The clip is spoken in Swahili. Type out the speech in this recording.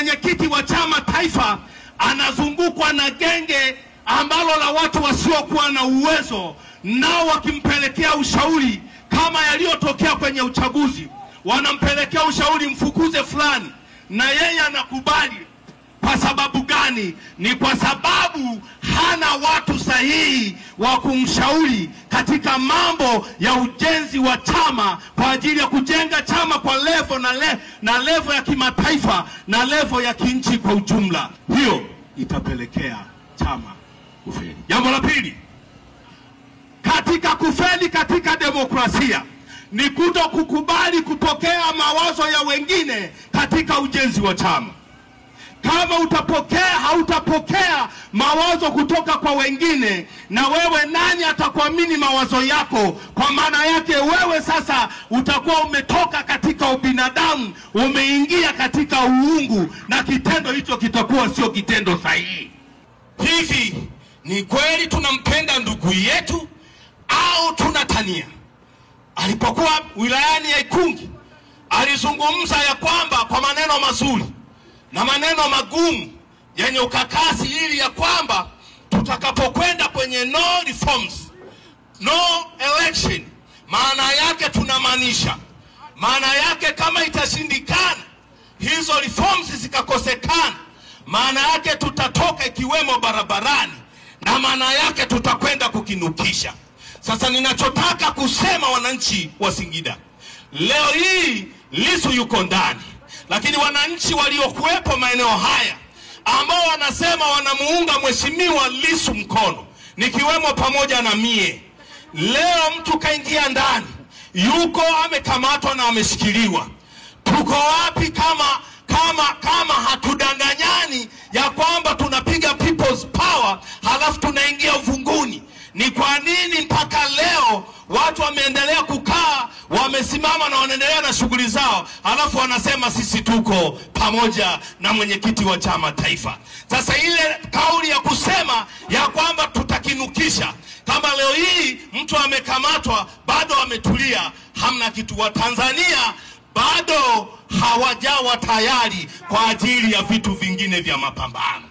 mwenyekiti wa chama taifa anazungukwa na genge ambalo la watu wasiokuwa na uwezo, nao wakimpelekea ushauri kama yaliyotokea kwenye uchaguzi. Wanampelekea ushauri mfukuze fulani, na yeye anakubali. Kwa sababu gani? Ni kwa sababu hana watu sahihi wa kumshauri katika mambo ya ujenzi wa chama kwa ajili ya kujenga chama kwa level ya kimataifa na level ya kinchi kwa ujumla. Hiyo itapelekea chama kufeli. Jambo la pili, katika kufeli katika demokrasia ni kutokukubali kupokea mawazo ya wengine katika ujenzi wa chama. Kama hautapokea mawazo kutoka kwa wengine, na wewe nani atakuamini mawazo yako? Kwa maana yake wewe sasa utakuwa umetoka katika ubinadamu, umeingia katika uungu, na kitendo hicho kitakuwa sio kitendo sahihi. Hivi ni kweli tunampenda ndugu yetu au tunatania? Alipokuwa wilayani ya Ikungi alizungumza ya kwamba kwa maneno mazuri na maneno magumu yenye ukakasi, ili ya kwamba tutakapokwenda kwenye no reforms, no election, maana yake tunamaanisha, maana yake kama itashindikana hizo reforms zikakosekana, maana yake tutatoka ikiwemo barabarani, na maana yake tutakwenda kukinukisha. Sasa ninachotaka kusema wananchi wa Singida, leo hii Lissu yuko ndani, lakini wananchi waliokuwepo maeneo haya ambao wanasema wanamuunga mheshimiwa Lissu mkono, nikiwemo pamoja na mie, leo mtu kaingia ndani, yuko amekamatwa na ameshikiliwa. Tuko wapi kama hatudanganyani ya kwamba tunapiga people's power halafu tunaingia uvunguni? Ni kwa nini mpaka leo watu wameendelea kukaa, wamesimama na wanaendelea na shughuli zao, halafu wanasema sisi tuko pamoja na mwenyekiti wa chama taifa? Sasa ile kauli ya kusema ya kwamba tutakinukisha, kama leo hii mtu amekamatwa bado ametulia, hamna kitu. Wa Tanzania bado hawajawa tayari kwa ajili ya vitu vingine vya mapambano.